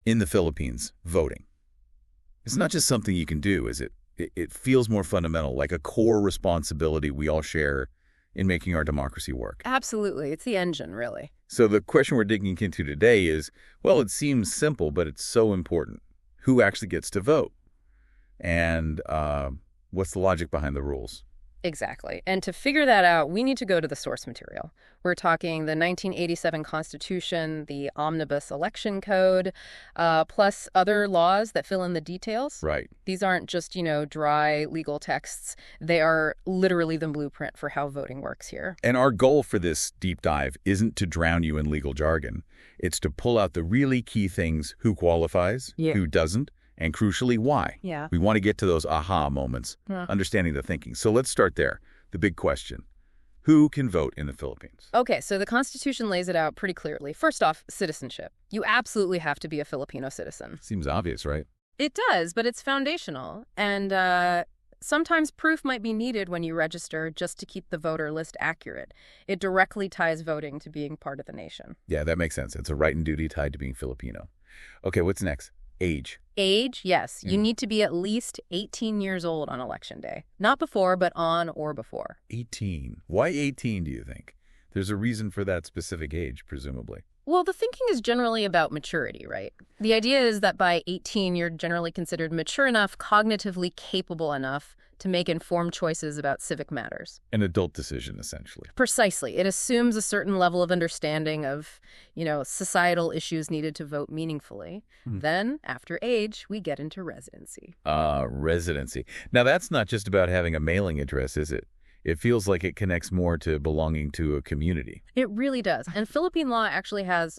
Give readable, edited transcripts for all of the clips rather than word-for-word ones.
In the Philippines, voting. It's not just something you can do, is it? It feels more fundamental, like a core responsibility we all share in making our democracy work. Absolutely. It's the engine, really. So the question we're digging into today is, well, it seems simple, but it's so important. Who actually gets to vote? And what's the logic behind the rules? Exactly. And to figure that out, we need to go to the source material. We're talking the 1987 Constitution, the Omnibus Election Code, plus other laws that fill in the details. Right. These aren't just, dry legal texts. They are literally the blueprint for how voting works here. And our goal for this deep dive isn't to drown you in legal jargon. It's to pull out the really key things: who qualifies, who doesn't, and crucially, why. Yeah. We want to get to those aha moments, understanding the thinking. So let's start there. The big question: who can vote in the Philippines? Okay, so the Constitution lays it out pretty clearly. First off, citizenship. You absolutely have to be a Filipino citizen. Seems obvious, right? It does, but it's foundational. And sometimes proof might be needed when you register just to keep the voter list accurate. It directly ties voting to being part of the nation. Yeah, that makes sense. It's a right and duty tied to being Filipino. Okay, what's next? Age. Age, yes. You need to be at least 18 years old on Election Day. Not before, but on or before. 18. Why 18, do you think? There's a reason for that specific age, presumably. Well, the thinking is generally about maturity, right? The idea is that by 18, you're generally considered mature enough, cognitively capable enough to make informed choices about civic matters. An adult decision, essentially. Precisely. It assumes a certain level of understanding of, societal issues needed to vote meaningfully. Then, after age, we get into residency. Residency. Now, that's not just about having a mailing address, is it? It feels like it connects more to belonging to a community. It really does. And Philippine law actually has,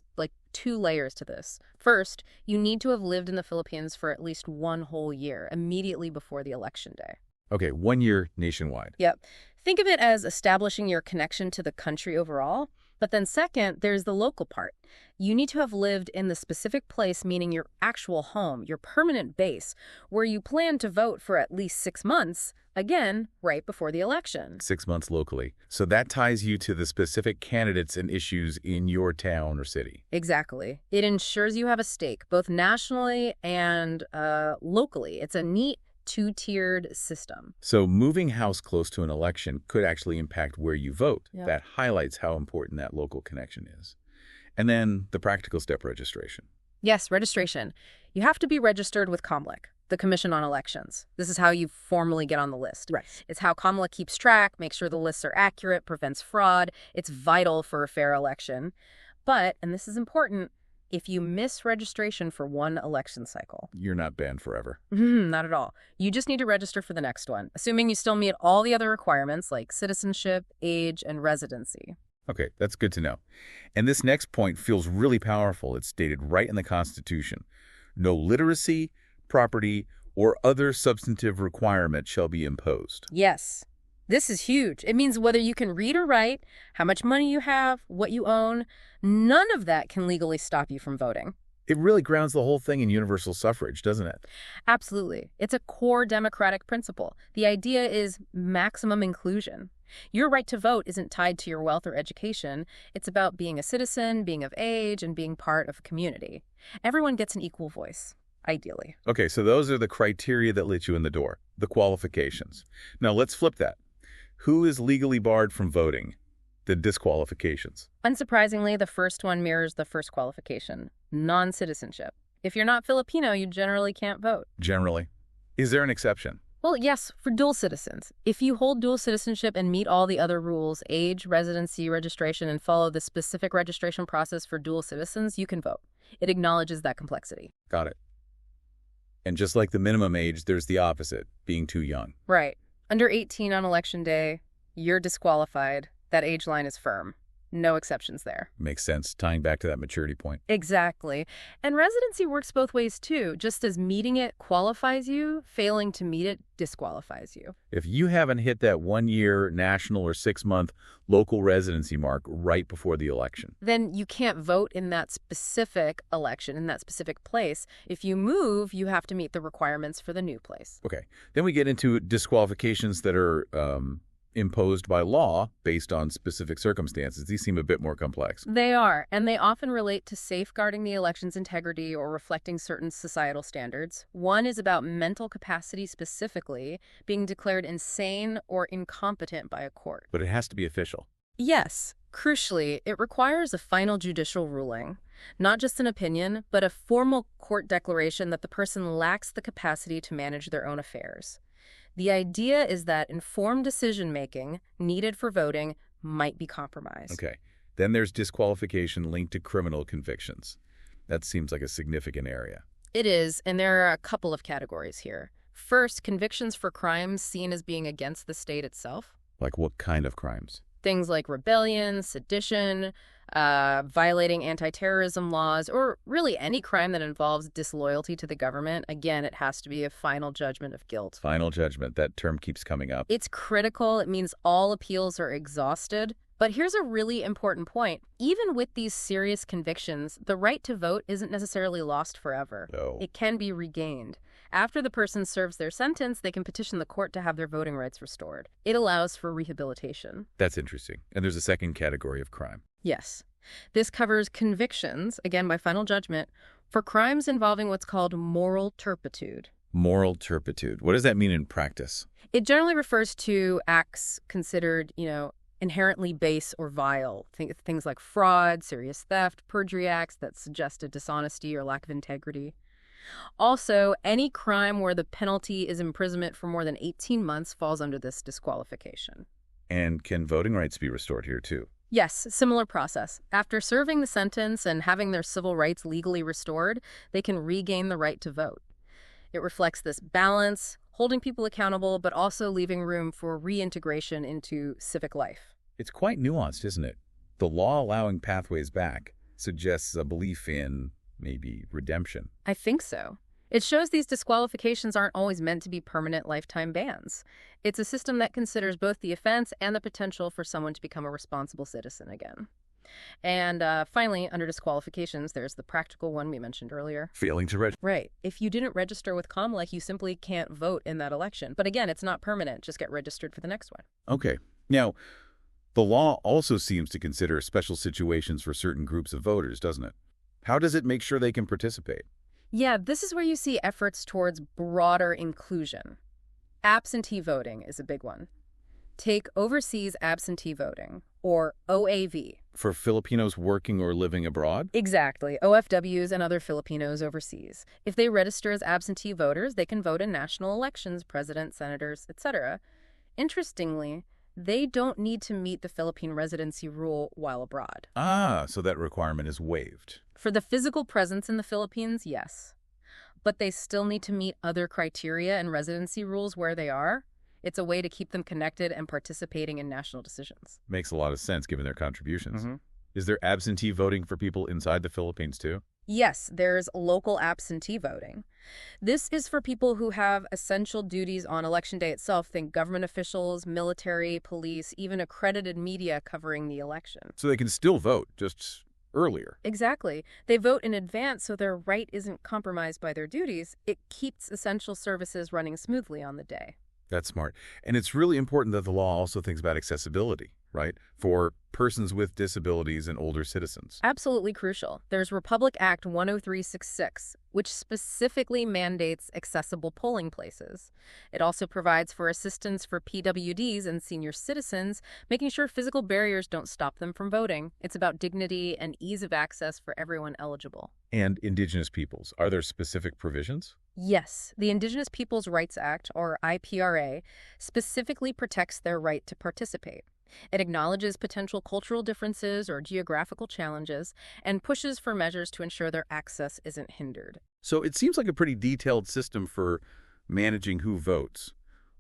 two layers to this. First, you need to have lived in the Philippines for at least one whole year, immediately before the election day. Okay, 1 year nationwide. Yep. Think of it as establishing your connection to the country overall. But then second, there's the local part. You need to have lived in the specific place, meaning your actual home, your permanent base, where you plan to vote for at least 6 months, again, right before the election. 6 months locally. So that ties you to the specific candidates and issues in your town or city. Exactly. It ensures you have a stake, both nationally and locally. It's a neat two-tiered system. So moving house close to an election could actually impact where you vote. Yep. That highlights how important that local connection is. And then the practical step: registration. Yes, registration. You have to be registered with COMELEC, the Commission on Elections. This is how you formally get on the list. Right. It's how COMELEC keeps track, makes sure the lists are accurate, prevents fraud. It's vital for a fair election. But, and this is important, if you miss registration for one election cycle, You're not banned forever. Not at all. You just need to register for the next one, assuming you still meet all the other requirements like citizenship, age, and residency. Okay, that's good to know. And this next point feels really powerful. It's stated right in the Constitution. No literacy, property, or other substantive requirement shall be imposed. Yes. This is huge. It means whether you can read or write, how much money you have, what you own, none of that can legally stop you from voting. It really grounds the whole thing in universal suffrage, doesn't it? Absolutely. It's a core democratic principle. The idea is maximum inclusion. Your right to vote isn't tied to your wealth or education. It's about being a citizen, being of age, and being part of a community. Everyone gets an equal voice, ideally. Okay, so those are the criteria that let you in the door, the qualifications. Now let's flip that. Who is legally barred from voting? The disqualifications. Unsurprisingly, the first one mirrors the first qualification: non-citizenship. If you're not Filipino, you generally can't vote. Generally. Is there an exception? Well, yes, for dual citizens. If you hold dual citizenship and meet all the other rules, age, residency, registration, and follow the specific registration process for dual citizens, you can vote. It acknowledges that complexity. Got it. And just like the minimum age, there's the opposite, being too young. Right. Under 18 on election day, you're disqualified. That age line is firm. No exceptions there. Makes sense, tying back to that maturity point. Exactly. And residency works both ways, too. Just as meeting it qualifies you, failing to meet it disqualifies you. If you haven't hit that 1 year national or 6 month local residency mark right before the election, then you can't vote in that specific election, in that specific place. If you move, you have to meet the requirements for the new place. Okay. Then we get into disqualifications that are imposed by law based on specific circumstances. These seem a bit more complex. They are, and they often relate to safeguarding the election's integrity or reflecting certain societal standards. One is about mental capacity specifically, being declared insane or incompetent by a court. But it has to be official. Yes. Crucially, it requires a final judicial ruling, not just an opinion, but a formal court declaration that the person lacks the capacity to manage their own affairs. The idea is that informed decision-making needed for voting might be compromised. Okay. Then there's disqualification linked to criminal convictions. That seems like a significant area. It is, and there are a couple of categories here. First, convictions for crimes seen as being against the state itself. Like what kind of crimes? Things like rebellion, sedition, violating anti-terrorism laws, or really any crime that involves disloyalty to the government. Again, it has to be a final judgment of guilt. Final judgment. That term keeps coming up. It's critical. It means all appeals are exhausted. But here's a really important point. Even with these serious convictions, the right to vote isn't necessarily lost forever. Oh. It can be regained. After the person serves their sentence, they can petition the court to have their voting rights restored. It allows for rehabilitation. That's interesting. And there's a second category of crime. Yes. This covers convictions, again by final judgment, for crimes involving what's called moral turpitude. Moral turpitude. What does that mean in practice? It generally refers to acts considered, inherently base or vile. Things like fraud, serious theft, perjury acts that suggest a dishonesty or lack of integrity. Also, any crime where the penalty is imprisonment for more than 18 months falls under this disqualification. And can voting rights be restored here too? Yes, similar process. After serving the sentence and having their civil rights legally restored, they can regain the right to vote. It reflects this balance, holding people accountable, but also leaving room for reintegration into civic life. It's quite nuanced, isn't it? The law allowing pathways back suggests a belief in maybe redemption. I think so. It shows these disqualifications aren't always meant to be permanent lifetime bans. It's a system that considers both the offense and the potential for someone to become a responsible citizen again. And finally, under disqualifications, there's the practical one we mentioned earlier. Failing to register. Right. If you didn't register with Comlec, you simply can't vote in that election. But again, it's not permanent. Just get registered for the next one. Okay. Now, the law also seems to consider special situations for certain groups of voters, doesn't it? How does it make sure they can participate? Yeah, this is where you see efforts towards broader inclusion. Absentee voting is a big one. Take overseas absentee voting, or OAV. For Filipinos working or living abroad? Exactly, OFWs and other Filipinos overseas. If they register as absentee voters, they can vote in national elections, president, senators, etc. Interestingly, they don't need to meet the Philippine residency rule while abroad. Ah, so that requirement is waived. For the physical presence in the Philippines, yes. But they still need to meet other criteria and residency rules where they are. It's a way to keep them connected and participating in national decisions. Makes a lot of sense given their contributions. Mm-hmm. Is there absentee voting for people inside the Philippines too? Yes, there's local absentee voting. This is for people who have essential duties on Election Day itself. Think government officials, military, police, even accredited media covering the election. So they can still vote, just earlier. Exactly. They vote in advance so their right isn't compromised by their duties. It keeps essential services running smoothly on the day. That's smart. And it's really important that the law also thinks about accessibility, right? For persons with disabilities and older citizens. Absolutely crucial. There's Republic Act 10366, which specifically mandates accessible polling places. It also provides for assistance for PWDs and senior citizens, making sure physical barriers don't stop them from voting. It's about dignity and ease of access for everyone eligible. And Indigenous peoples, are there specific provisions? Yes, the Indigenous Peoples' Rights Act, or IPRA, specifically protects their right to participate. It acknowledges potential cultural differences or geographical challenges and pushes for measures to ensure their access isn't hindered. So it seems like a pretty detailed system for managing who votes.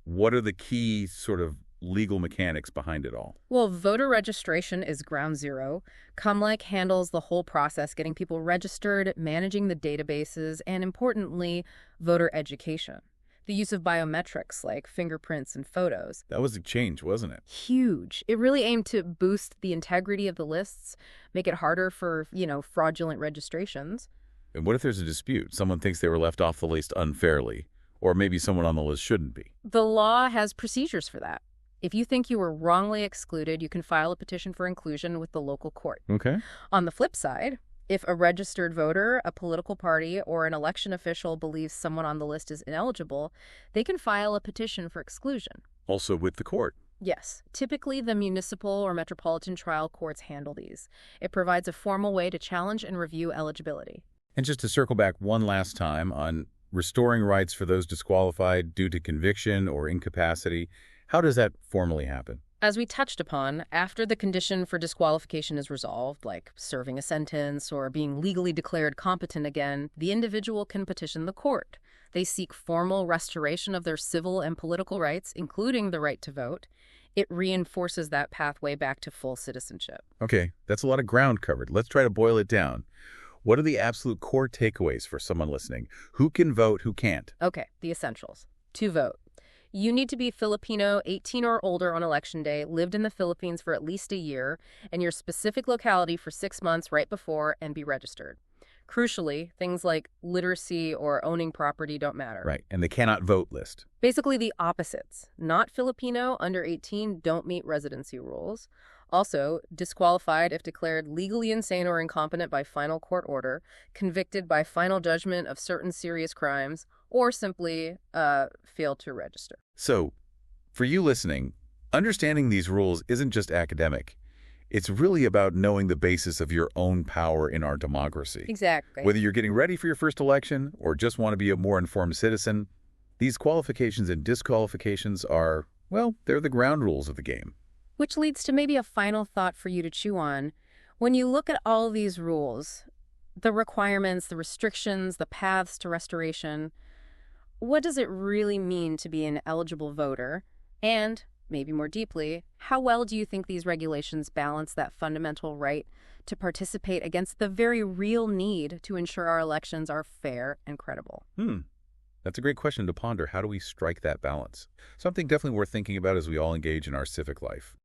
What are the key sort of legal mechanics behind it all? Well, voter registration is ground zero. Comlec handles the whole process, getting people registered, managing the databases, and importantly, voter education. The use of biometrics like fingerprints and photos. That was a change, wasn't it? Huge. It really aimed to boost the integrity of the lists, make it harder for, fraudulent registrations. And what if there's a dispute? Someone thinks they were left off the list unfairly, or maybe someone on the list shouldn't be. The law has procedures for that. If you think you were wrongly excluded, you can file a petition for inclusion with the local court. Okay. On the flip side, if a registered voter, a political party, or an election official believes someone on the list is ineligible, they can file a petition for exclusion. Also with the court. Yes, typically the municipal or metropolitan trial courts handle these. It provides a formal way to challenge and review eligibility. And just to circle back one last time on restoring rights for those disqualified due to conviction or incapacity, how does that formally happen? As we touched upon, after the condition for disqualification is resolved, like serving a sentence or being legally declared competent again, the individual can petition the court. They seek formal restoration of their civil and political rights, including the right to vote. It reinforces that pathway back to full citizenship. Okay, that's a lot of ground covered. Let's try to boil it down. What are the absolute core takeaways for someone listening? Who can vote, who can't? Okay, the essentials. To vote, you need to be Filipino, 18 or older on election day, lived in the Philippines for at least a year, and your specific locality for 6 months right before, and be registered. Crucially, things like literacy or owning property don't matter. Right, and the cannot vote list. Basically the opposites. Not Filipino, under 18, don't meet residency rules. Also, disqualified if declared legally insane or incompetent by final court order, convicted by final judgment of certain serious crimes, or simply failed to register. So, for you listening, understanding these rules isn't just academic. It's really about knowing the basis of your own power in our democracy. Exactly. Whether you're getting ready for your first election or just want to be a more informed citizen, these qualifications and disqualifications are, well, they're the ground rules of the game. Which leads to maybe a final thought for you to chew on. When you look at all these rules, the requirements, the restrictions, the paths to restoration, what does it really mean to be an eligible voter? And, maybe more deeply, how well do you think these regulations balance that fundamental right to participate against the very real need to ensure our elections are fair and credible? That's a great question to ponder. How do we strike that balance? Something definitely worth thinking about as we all engage in our civic life.